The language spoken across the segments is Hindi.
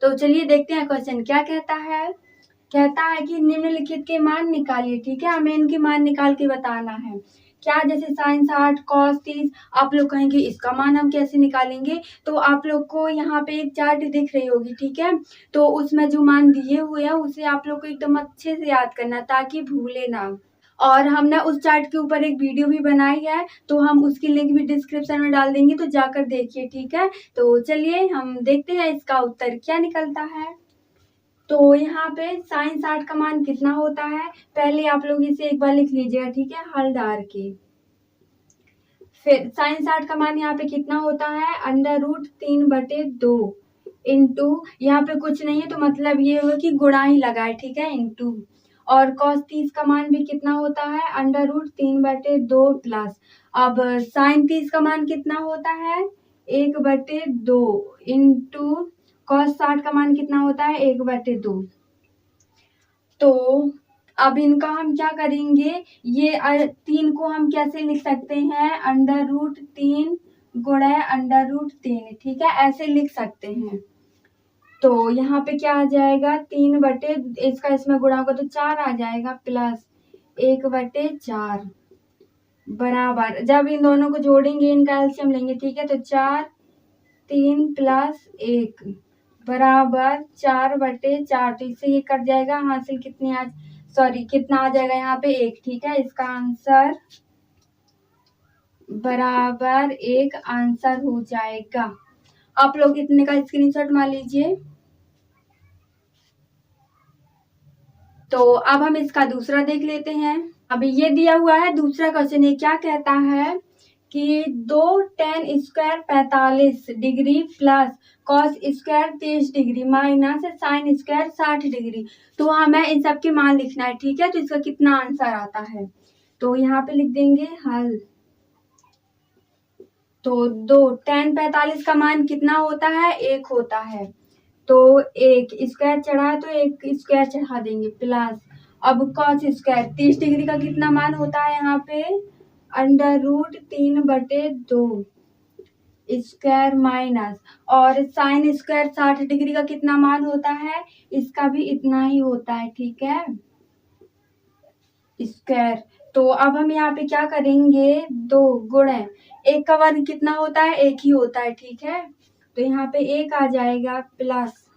तो चलिए देखते हैं क्वेश्चन क्या कहता है। कहता है कि निम्नलिखित के मान निकालिए। ठीक है, हमें इनके मान निकाल के बताना है। क्या, जैसे साइन 60 कॉस 30, आप लोग कहेंगे इसका मान हम कैसे निकालेंगे। तो आप लोग को यहाँ पे एक चार्ट दिख रही होगी, ठीक है। तो उसमें जो मान दिए हुए हैं उसे आप लोग को एकदम अच्छे से याद करना ताकि भूले ना। और हमने उस चार्ट के ऊपर एक वीडियो भी बनाई है, तो हम उसकी लिंक भी डिस्क्रिप्शन में डाल देंगे, तो जाकर देखिए। ठीक है, तो चलिए हम देखते हैं इसका उत्तर क्या निकलता है। तो यहाँ पे साइन 60 का मान कितना होता है, पहले आप लोग इसे एक बार लिख लीजिएगा, ठीक है, हल डाल के। फिर साइन 60 का मान यहाँ पे कितना होता है, √3/2 इंटू, यहाँ पे कुछ नहीं है तो मतलब ये हुआ कि गुणा ही लगा है, ठीक है, इंटू। और कॉस 30 का मान भी कितना होता है, √3/2 प्लस। अब साइन 30 का मान कितना होता है, 1/2 इंटू कॉस 60 का मान कितना होता है, 1/2। तो अब इनका हम क्या करेंगे, ये 3 को हम कैसे लिख सकते हैं, √3 गुणा √3, ठीक है, ऐसे लिख सकते हैं। तो यहाँ पे क्या आ जाएगा, 3 इसका इसमें गुणा होगा तो 4 आ जाएगा, प्लस 1/4 बराबर, जब इन दोनों को जोड़ेंगे इनका एलसीएम लेंगे, ठीक है, तो 4 3 प्लस 1 बराबर 4/4। तो इससे ये कट जाएगा, हासिल कितनी आज सॉरी कितना आ जाएगा यहाँ पे 1, ठीक है, इसका आंसर बराबर 1 आंसर हो जाएगा। आप लोग इतने का स्क्रीनशॉट मार लीजिए। तो अब हम इसका दूसरा देख लेते हैं। अभी ये दिया हुआ है दूसरा क्वेश्चन, ये क्या कहता है कि 2 tan square 45 degree plus cos square 30 degree minus sine square 60 degree. तो हमें इन सब के मान लिखना है, ठीक है। तो इसका कितना आंसर आता है, तो यहाँ पे लिख देंगे हल। तो 2 tan 45 का मान कितना होता है, 1 होता है, तो 1 स्क्वायर चढ़ा है तो 1 स्क्वायर चढ़ा देंगे, प्लस अब कॉस स्क्वायर 30 डिग्री का कितना मान होता है यहाँ पे, √3/2 स्क्वायर माइनस, और साइन स्क्वायर 60 डिग्री का कितना मान होता है, इसका भी इतना ही होता है, ठीक है, स्क्वायर। तो अब हम यहाँ पे क्या करेंगे, 2 गुणे 1 का वर्ग कितना होता है, 1 ही होता है, ठीक है। तो यहाँ पे 1 आ जाएगा, प्लस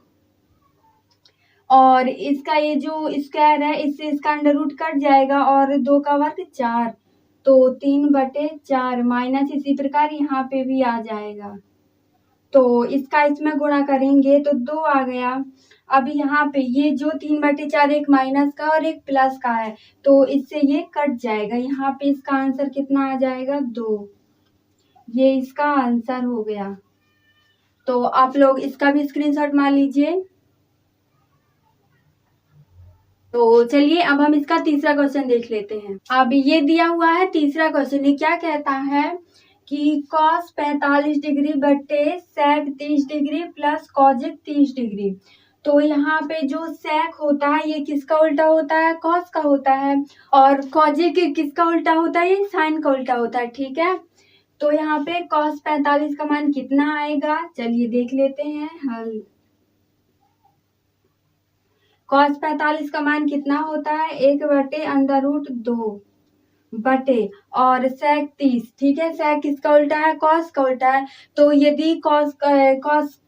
और इसका ये जो स्क्वायर है इससे इसका अंडर रूट कट जाएगा, और 2 का वर्ग 4, तो 3/4 माइनस, इसी प्रकार यहाँ पे भी आ जाएगा। तो इसका इसमें गुणा करेंगे तो 2 आ गया। अब यहाँ पे ये जो 3/4 एक माइनस का और एक प्लस का है, तो इससे ये कट जाएगा। यहाँ पे इसका आंसर कितना आ जाएगा, 2। ये इसका आंसर हो गया। तो आप लोग इसका भी स्क्रीनशॉट मार लीजिए। तो चलिए अब हम इसका तीसरा क्वेश्चन देख लेते हैं। अब ये दिया हुआ है तीसरा क्वेश्चन, ये क्या कहता है कि कॉस 45 डिग्री बटे sec 30 degree plus kojic 30 degree. तो यहाँ पे जो सेक होता है ये किसका उल्टा होता है, कॉस का होता है, और कॉजिक किसका उल्टा होता है, ये साइन का उल्टा होता है, ठीक है। तो यहाँ पे कॉस 45 का मान कितना आएगा, चलिए देख लेते हैं हल। कॉस 45 का मान कितना होता है, 1/√2 बटे और सेक 30, ठीक है, सेक किसका उल्टा है, कॉस का उल्टा है। तो यदि कॉस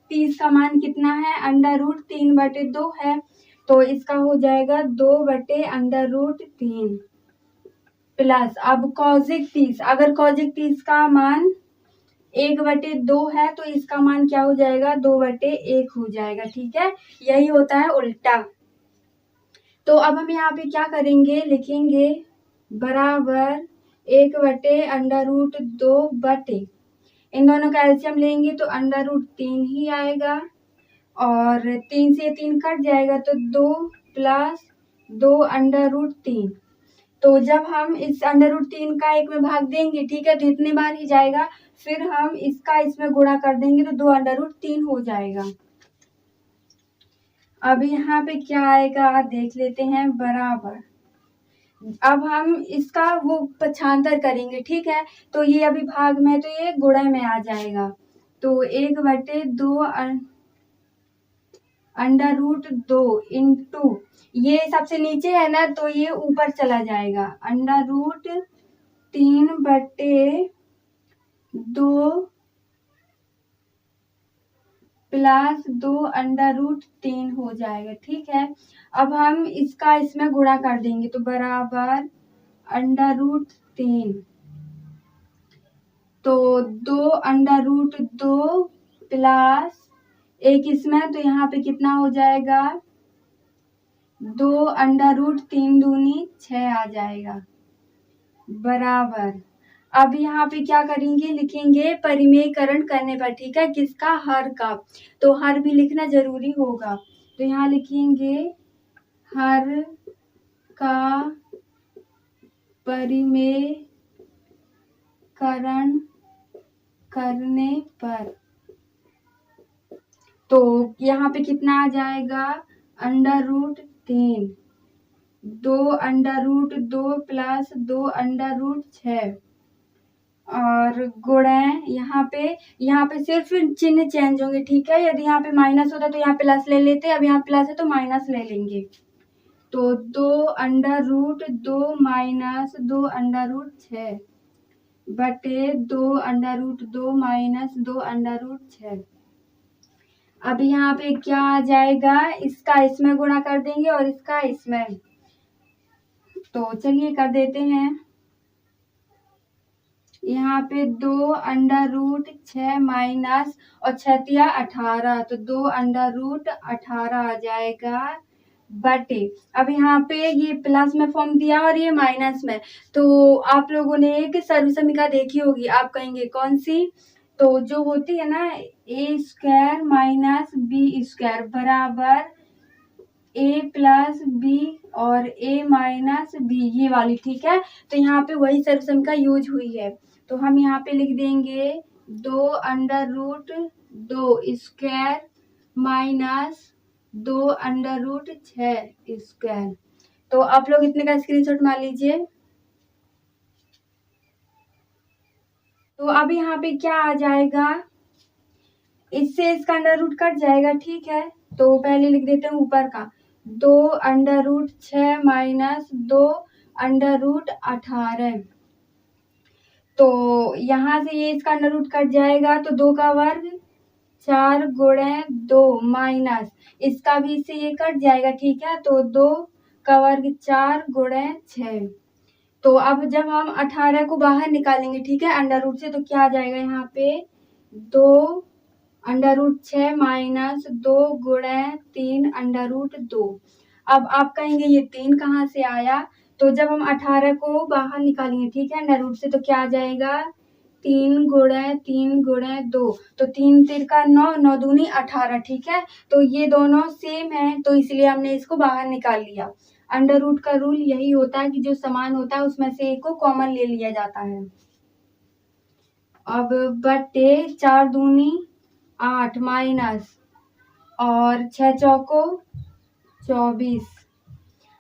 30 का मान कितना है, √3/2 है, तो इसका हो जाएगा 2/√3 प्लस, अब कॉजिक 30, अगर कॉजिक 30 का मान 1/2 है तो इसका मान क्या हो जाएगा, 2/1 हो जाएगा, ठीक है, यही होता है उल्टा। तो अब हम यहाँ पे क्या करेंगे, लिखेंगे बराबर 1/√2 बटे, इन दोनों का एलसीएम लेंगे तो √3 ही आएगा, और 3 से 3 कट जाएगा तो 2 प्लस 2/3। तो जब हम इस √3 का 1 में भाग देंगे, ठीक है, तो इतने बार ही जाएगा, फिर हम इसका इसमें गुणा कर देंगे तो 2/3 हो जाएगा। अब यहाँ पे क्या आएगा देख लेते हैं, बराबर, अब हम इसका वो पक्षांतर करेंगे, ठीक है, तो ये अभी भाग में तो ये गुणा में आ जाएगा, तो 1/2 √2 इंटू, ये सबसे नीचे है ना तो ये ऊपर चला जाएगा, √3/2 प्लस 2√3 हो जाएगा। ठीक है, अब हम इसका इसमें गुणा कर देंगे तो बराबर √3, तो 2√2 प्लस एक इसमें, तो यहाँ पे कितना हो जाएगा 2√3 दूनी 6 आ जाएगा, बराबर। अब यहाँ पे क्या करेंगे, लिखेंगे परिमेयकरण करने पर, ठीक है, किसका, हर का, तो हर भी लिखना जरूरी होगा, तो यहाँ लिखेंगे हर का परिमेयकरण करने पर, तो यहाँ पे कितना आ जाएगा √3, 2√2 प्लस 2√6 और गुणे, यहाँ पे सिर्फ चिन्ह चेंज होंगे, ठीक है, यदि यहाँ पे माइनस होता तो यहाँ प्लस ले लेते, अब यहाँ प्लस है तो माइनस ले लेंगे, तो 2√2 माइनस 2√6 बटे 2√2 माइनस 2√6। अब यहाँ पे क्या आ जाएगा, इसका इसमें गुणा कर देंगे और इसका इसमें, तो चलिए कर देते हैं। यहाँ पे 2√6 माइनस और 6 18, तो 2√18 आ जाएगा बटे, अब यहाँ पे ये प्लस में फॉर्म दिया और ये माइनस में, तो आप लोगों ने एक सर्वसमीका देखी होगी, आप कहेंगे कौन सी, तो जो होती है ना a² माइनस b² बराबर a प्लस बी और a माइनस बी, ये वाली, ठीक है, तो यहाँ पे वही सर्वसमीका यूज हुई है, तो हम यहाँ पे लिख देंगे 2√2² माइनस 2√6², तो आप लोग इतने का स्क्रीनशॉट मार लीजिए। तो अब यहाँ पे क्या आ जाएगा, इससे इसका अंडर रूट कट जाएगा, ठीक है, तो पहले लिख देते हैं ऊपर का 2√6 माइनस 2√18, तो यहाँ से ये इसका अंडर रूट कट जाएगा, तो 2 का वर्ग 4 गुणे 2 माइनस इसका भी इससे ये कट जाएगा, ठीक है, तो 2 का वर्ग 4 गुणे 6, तो अब जब हम 18 को बाहर निकालेंगे, ठीक है, अंडर रूट से, तो क्या आ जाएगा यहाँ पे 2√6 माइनस 2 गुणे 3√2। अब आप कहेंगे ये 3 कहाँ से आया, तो जब हम 18 को बाहर निकालेंगे, ठीक है, अंडर रूट से, तो क्या आ जाएगा 3 गुणे 2, तो 3 तिरका 9, 9 दूनी 18, ठीक है, तो ये दोनों सेम है, तो इसलिए हमने इसको बाहर निकाल लिया। अंडर रूट का रूल यही होता है कि जो समान होता है उसमें से एक को कॉमन ले लिया जाता है। अब बटे 4 दूनी 8 माइनस और 6 चौको 24।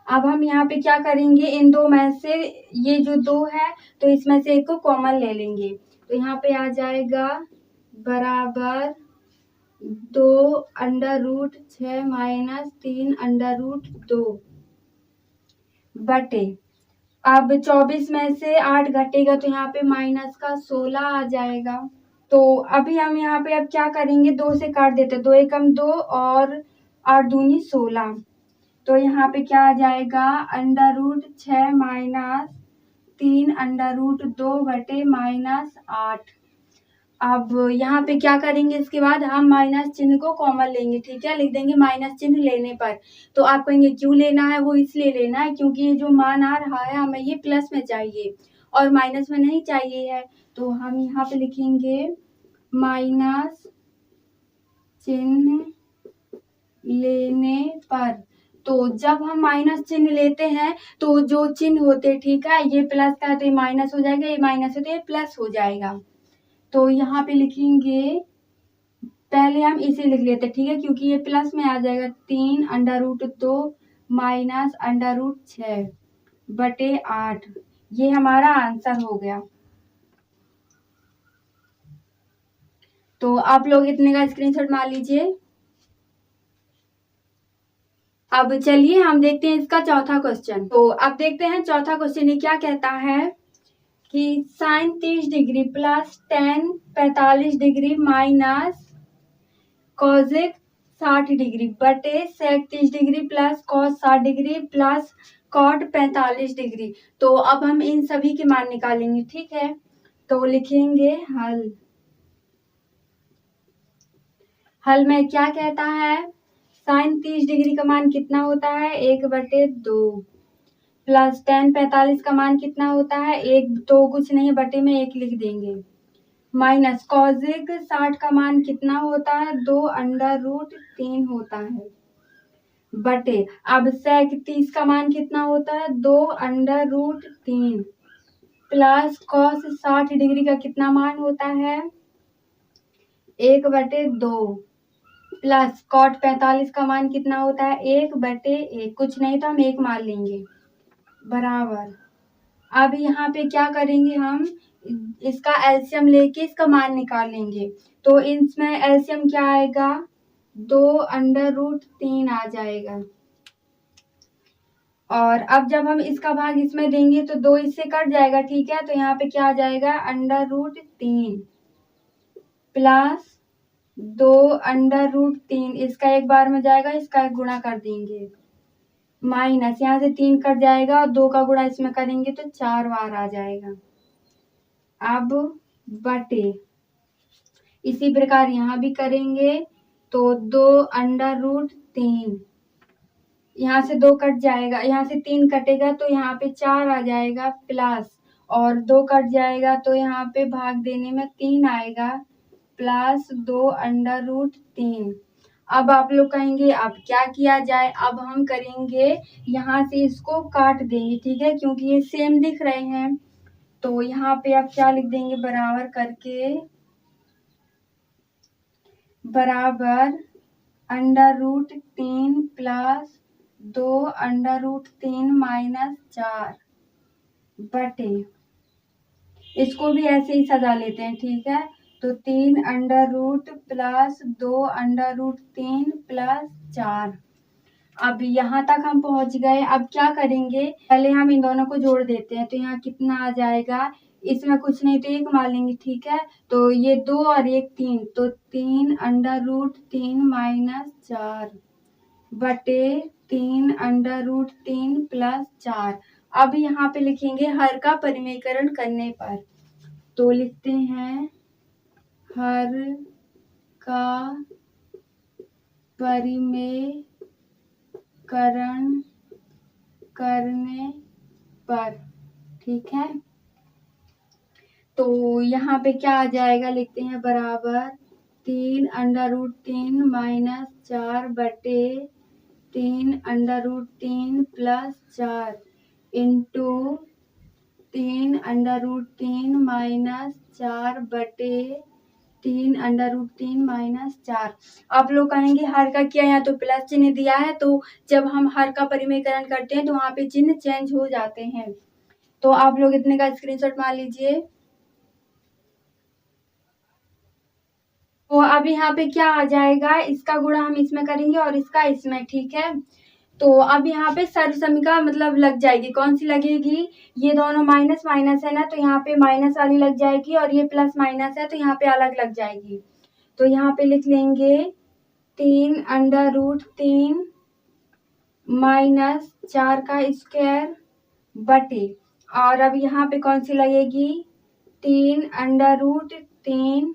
अब हम यहाँ पे क्या करेंगे, इन दो में से ये जो 2 है तो इसमें से एक को कॉमन ले लेंगे, तो यहाँ पे आ जाएगा बराबर 2√6 माइनस 3√2 बटे, अब 24 में से 8 घटेगा तो यहाँ पे माइनस का 16 आ जाएगा, तो अभी हम यहाँ पे अब क्या करेंगे, 2 से काट देते, 2 एकम 2 और 8 दूनी 16, तो यहाँ पे क्या आ जाएगा √6 माइनस 3√2 बटे -8। अब यहाँ पे क्या करेंगे, इसके बाद हम माइनस चिन्ह को कॉमन लेंगे, ठीक है, लिख देंगे माइनस चिन्ह लेने पर, तो आप कहेंगे क्यों लेना है, वो इसलिए लेना है क्योंकि ये जो मान आ रहा है हमें ये प्लस में चाहिए और माइनस में नहीं चाहिए है, तो हम यहाँ पे लिखेंगे माइनस चिन्ह लेने पर, तो जब हम माइनस चिन्ह लेते हैं तो जो चिन्ह होते, ठीक है, ये प्लस का है तो ये माइनस हो जाएगा, ये माइनस है तो ये प्लस हो जाएगा, तो यहाँ पे लिखेंगे, पहले हम इसे लिख लेते, ठीक है, क्योंकि ये प्लस में आ जाएगा 3√2 माइनस √6 बटे 8, ये हमारा आंसर हो गया। तो आप लोग इतने का स्क्रीनशॉट मार लीजिए। अब चलिए हम देखते हैं इसका चौथा क्वेश्चन। तो अब देखते हैं चौथा क्वेश्चन ये क्या कहता है कि sine 30 degree plus tan 45 degree minus cosec 60 degree बटे sec 30 degree plus cos 60 degree plus cot 45 degree. तो अब हम इन सभी के मान निकालेंगे, ठीक है। तो लिखेंगे हल में क्या कहता है, साइन 30 डिग्री का मान कितना होता है 1/2 प्लस टेन 45 का मान कितना होता है 1, तो कुछ नहीं बटे में 1 लिख देंगे, माइनस कॉजिक 60 का मान कितना होता है 2√3 होता है बटे, अब सेक 30 का मान कितना होता है 2√3 प्लस कॉस 60 डिग्री का कितना मान होता है 1/2 प्लस कॉट 45 का मान कितना होता है 1/1, कुछ नहीं तो हम 1 मान लेंगे बराबर। अब यहाँ पे क्या करेंगे, हम इसका एलसीएम लेके इसका मान निकालेंगे। तो इसमें एलसीएम क्या आएगा 2√3 आ जाएगा, और अब जब हम इसका भाग इसमें देंगे तो 2 इससे कट जाएगा, ठीक है। तो यहाँ पे क्या आ जाएगा √3 प्लस 2√3, इसका एक बार में जाएगा, इसका एक गुणा कर देंगे, माइनस यहाँ से 3 कट जाएगा और 2 का गुणा इसमें करेंगे तो 4 बार आ जाएगा। अब बटे इसी प्रकार यहाँ भी करेंगे तो 2√3, यहाँ से 2 कट जाएगा, यहाँ से 3 कटेगा तो यहाँ पे 4 आ जाएगा प्लस, और 2 कट जाएगा तो यहाँ पे भाग देने में 3 आएगा प्लस 2√3। अब आप लोग कहेंगे अब क्या किया जाए, अब हम करेंगे यहाँ से इसको काट देंगे, ठीक है, क्योंकि ये सेम दिख रहे हैं। तो यहाँ पे आप क्या लिख देंगे बराबर करके, बराबर √3 प्लस 2√3 माइनस 4 बटे, इसको भी ऐसे ही सजा लेते हैं, ठीक है। तो 3 प्लस 2√3 प्लस 4। अब यहाँ तक हम पहुंच गए। अब क्या करेंगे, पहले हम इन दोनों को जोड़ देते हैं। तो यहाँ कितना आ जाएगा, इसमें कुछ नहीं तो 1 मान लेंगे, ठीक है। तो ये 2 और 1 3, तो 3√3 माइनस 4 बटे 3√3 प्लस 4। अब यहाँ पे लिखेंगे हर का परिमेयकरण करने पर। तो लिखते हैं हर का परिमेयकरण करने पर, ठीक है। तो यहाँ पे क्या आ जाएगा, लिखते हैं बराबर 3√3 माइनस 4 बटे 3√3 प्लस 4 इंटू 3√3 माइनस 4 बटे 3√3 माइनस 4। आप लोग कहेंगे हर का किया, यहाँ तो प्लस चिन्ह दिया है, तो जब हम हर का परिमेयकरण करते हैं तो वहां पे चिन्ह चेंज हो जाते हैं। तो आप लोग इतने का स्क्रीनशॉट मार लीजिए। तो अब यहाँ पे क्या आ जाएगा, इसका गुणा हम इसमें करेंगे और इसका इसमें, ठीक है। तो अब यहाँ पे सर्वसमिका मतलब लग जाएगी, कौन सी लगेगी, ये दोनों माइनस माइनस है ना, तो यहाँ पे माइनस वाली लग जाएगी, और ये प्लस माइनस है तो यहाँ पे अलग लग जाएगी। तो यहाँ पे लिख लेंगे 3√3 माइनस 4 का स्क्वायर बटे, और अब यहाँ पे कौन सी लगेगी 3√3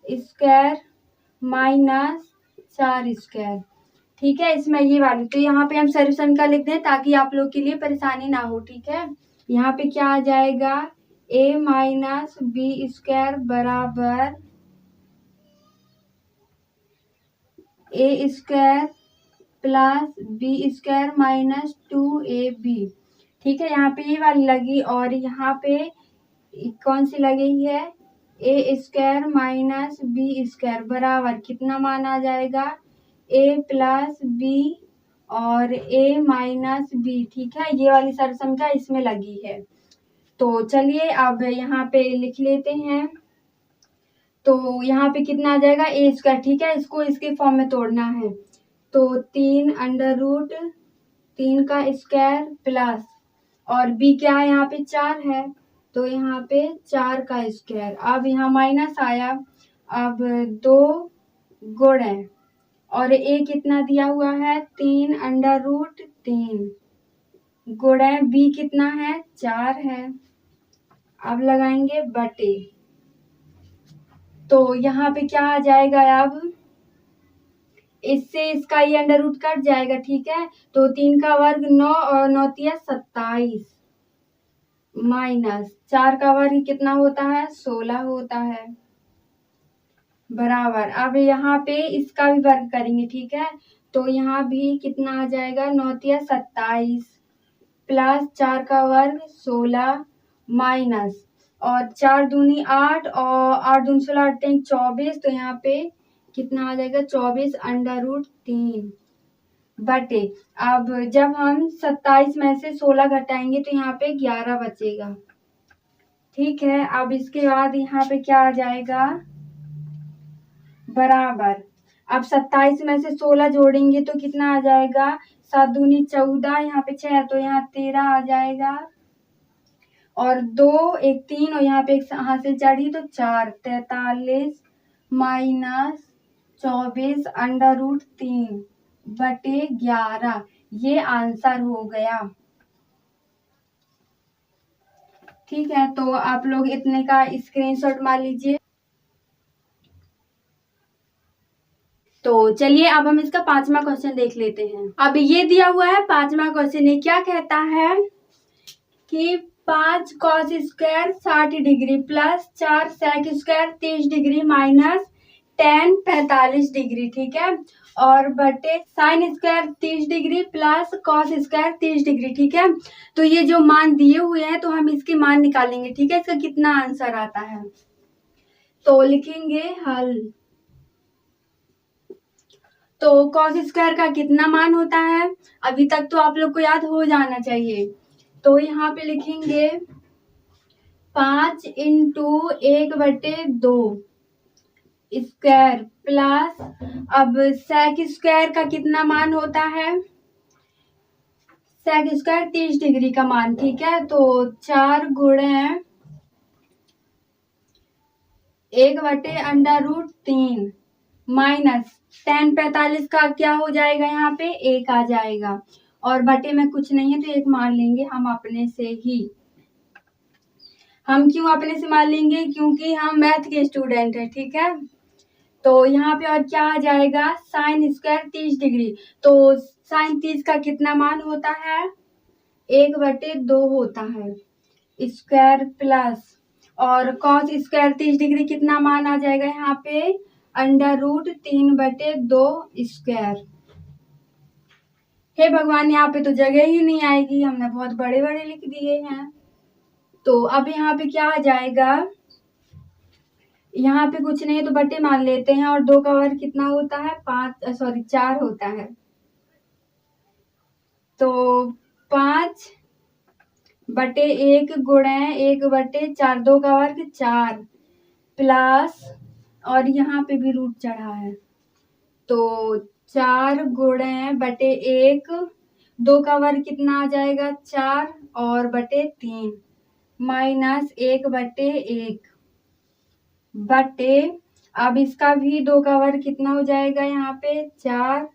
स्क्वायर माइनस 4 स्क्वायर, ठीक है। इसमें ये वाली, तो यहाँ पे हम सर्वसमिका लिख दें ताकि आप लोग के लिए परेशानी ना हो, ठीक है। यहाँ पे क्या आ जाएगा a माइनस बी स्क्वायर बराबर a square plus B square minus 2ab, ठीक है। यहाँ पे ये वाली लगी, और यहाँ पे कौन सी लगी है a square minus B square बराबर कितना मान आ जाएगा a प्लस बी और a माइनस बी, ठीक है। ये वाली सर्वसमिका इसमें लगी है। तो चलिए अब यहाँ पे लिख लेते हैं। तो यहाँ पे कितना आ जाएगा a स्क्वायर, ठीक है, इसको इसके फॉर्म में तोड़ना है। तो 3 का स्क्वायर प्लस, और b क्या है यहाँ पे 4 है, तो यहाँ पे 4 का स्क्वायर। अब यहाँ माइनस आया, अब 2 गुणे, और a कितना दिया हुआ है 3√3 गुणे b कितना है 4 है। अब लगाएंगे बटे, तो यहाँ पे क्या आ जाएगा, अब इससे इसका ये अंडर रूट कट जाएगा, ठीक है। तो 3 का वर्ग 9 और 9 तिया 27 माइनस 4 का वर्ग कितना होता है 16 होता है, बराबर। अब यहाँ पे इसका भी वर्ग करेंगे, ठीक है। तो यहाँ भी कितना आ जाएगा 9 तिया 27 प्लस 4 का वर्ग 16 माइनस, और 4 दूनी 8 और 8 दूनी 16 8 3 24, तो यहाँ पे कितना आ जाएगा 24√3 बटे। अब जब हम 27 में से 16 घटाएंगे तो यहाँ पे 11 बचेगा, ठीक है। अब इसके बाद यहाँ पे क्या आ जाएगा, बराबर। अब 27 में से 16 जोड़ेंगे तो कितना आ जाएगा 7 दूनी 14, यहाँ पे 6 तो यहाँ 13 आ जाएगा, और 2 1 3 और यहाँ पे एक हासिल चढ़ी तो 4 43 माइनस 24√3 बटे 11, ये आंसर हो गया, ठीक है। तो आप लोग इतने का स्क्रीनशॉट मार लीजिए। तो चलिए अब हम इसका 5वां क्वेश्चन देख लेते हैं। अब ये दिया हुआ है 5वां क्वेश्चन, ये क्या कहता है कि 5 cos square 60 degree plus 4 sec square 30 degree minus 10 45 degree, ठीक है, और बटे sine square 30 degree plus cos square 30 degree, ठीक है। तो ये जो मान दिए हुए हैं तो हम इसके मान निकालेंगे, ठीक है, इसका कितना आंसर आता है। तो लिखेंगे हल। तो कॉस स्क्वायर का कितना मान होता है, अभी तक तो आप लोग को याद हो जाना चाहिए। तो यहाँ पे लिखेंगे 5 × 1/2 स्क्वायर प्लस, अब सेक स्क्वायर का कितना मान होता है, सेक स्क्वायर 30 डिग्री का मान, ठीक है। तो 4 गुणे 1/√3 माइनस 10 45 का क्या हो जाएगा, यहाँ पे 1 आ जाएगा, और बटे में कुछ नहीं है तो 1 मान लेंगे हम अपने से ही। हम क्यों अपने से मान लेंगे, क्योंकि हम मैथ के स्टूडेंट हैं, ठीक है। तो यहाँ पे और क्या आ जाएगा साइन स्क्वायर 30 डिग्री, तो साइन 30 का कितना मान होता है 1/2 होता है स्क्वायर प्लस, और कॉस स्क्वायर 30 डिग्री कितना मान आ जाएगा यहाँ पे √3/2 स्क्वायर। हे भगवान, यहाँ पे तो जगह ही नहीं आएगी, हमने बहुत बड़े बड़े लिख दिए हैं। तो अब यहाँ पे क्या आ जाएगा, यहाँ पे कुछ नहीं तो बटे मान लेते हैं, और 2 का वर्ग कितना होता है 4 होता है, तो 5/1 गुणे 1/4 2 का वर्ग 4 प्लस, और यहाँ पे भी रूट चढ़ा है, तो 4 गुणे बटे 1 2 का वर्ग कितना आ जाएगा 4 और बटे 3 माइनस 1/1 बटे, अब इसका भी 2 का वर्ग कितना हो जाएगा यहाँ पे 4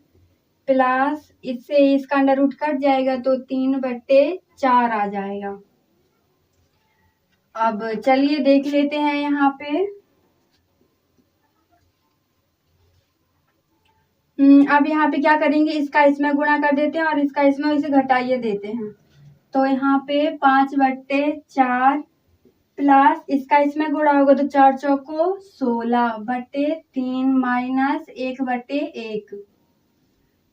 प्लस, इससे इसका अंडर रूट कट जाएगा तो 3/4 आ जाएगा। अब चलिए देख लेते हैं यहाँ पे। अब यहाँ पे क्या करेंगे, इसका इसमें गुणा कर देते हैं और इसका इसमें इसे घटाइए देते हैं, तो यहाँ पे 5/4 प्लस इसका इसमें गुणा होगा तो 4 चौको 16/3 माइनस 1/1,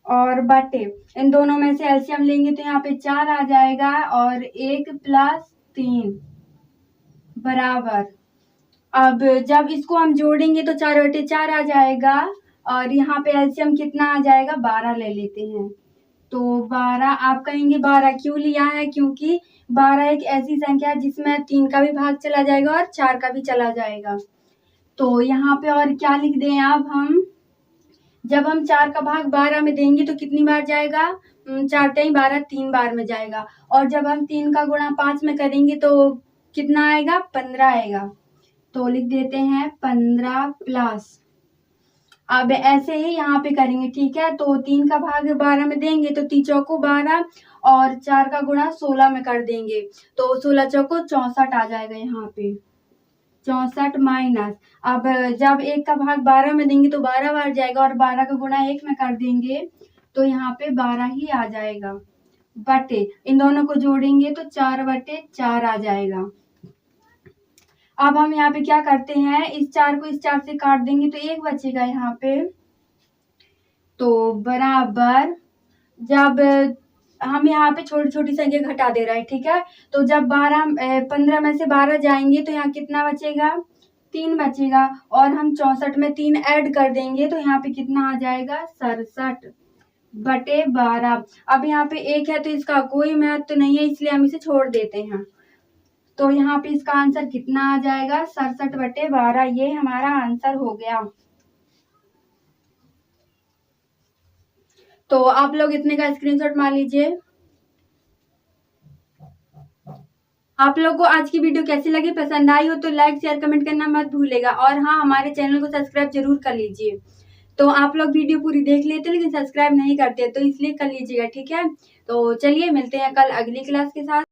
और बटे इन दोनों में से एलसीएम लेंगे तो यहाँ पे 4 आ जाएगा, और 1 + 3 बराबर। अब जब इसको हम जोड़ेंगे तो 4/4 आ जाएगा, और यहाँ पे एलसीएम कितना आ जाएगा 12 ले लेते हैं, तो 12। आप कहेंगे 12 क्यों लिया है, क्योंकि 12 एक ऐसी संख्या है जिसमें 3 का भी भाग चला जाएगा और 4 का भी चला जाएगा। तो यहाँ पे और क्या लिख दें अब हम, जब हम 4 का भाग 12 में देंगे तो कितनी बार जाएगा? 4 तिहाई 12 3 बार में जाएगा। और जब हम 3 का गुणा 5 में करेंगे तो कितना आएगा? 15 आएगा। तो लिख देते हैं 15 प्लस। अब ऐसे ही यहाँ पे करेंगे, ठीक है। तो 3 का भाग 12 में देंगे तो 3 चौको 12 और 4 का गुणा 16 में कर देंगे तो 16 चौको 64 आ जाएगा यहाँ पे। 64 माइनस, अब जब 1 का भाग 12 में देंगे तो 12 बार जाएगा और 12 का गुणा 1 में कर देंगे तो यहाँ पे 12 ही आ जाएगा। बटे इन दोनों को जोड़ेंगे तो 4/4 आ जाएगा। अब हम यहाँ पे क्या करते हैं, इस 4 को इस 4 से काट देंगे तो 1 बचेगा यहाँ पे। तो बराबर, जब हम यहाँ पे छोटी छोटी संख्या घटा दे रहे हैं, ठीक है। तो जब 15 में से 12 जाएंगे तो यहाँ कितना बचेगा? 3 बचेगा। और हम 64 में 3 ऐड कर देंगे तो यहाँ पे कितना आ जाएगा? 67/12। अब यहाँ पे 1 है तो इसका कोई महत्व तो नहीं है, इसलिए हम इसे छोड़ देते हैं। तो यहाँ पे इसका आंसर कितना आ जाएगा? 67/12। ये हमारा आंसर हो गया। तो आप लोग इतने का स्क्रीनशॉट मार लीजिए। आप लोग को आज की वीडियो कैसी लगी? पसंद आई हो तो लाइक शेयर कमेंट करना मत भूलेगा। और हाँ, हमारे चैनल को सब्सक्राइब जरूर कर लीजिए। तो आप लोग वीडियो पूरी देख लेते लेकिन सब्सक्राइब नहीं करते, तो इसलिए कर लीजिएगा, ठीक है। तो चलिए मिलते हैं कल अगली क्लास के साथ।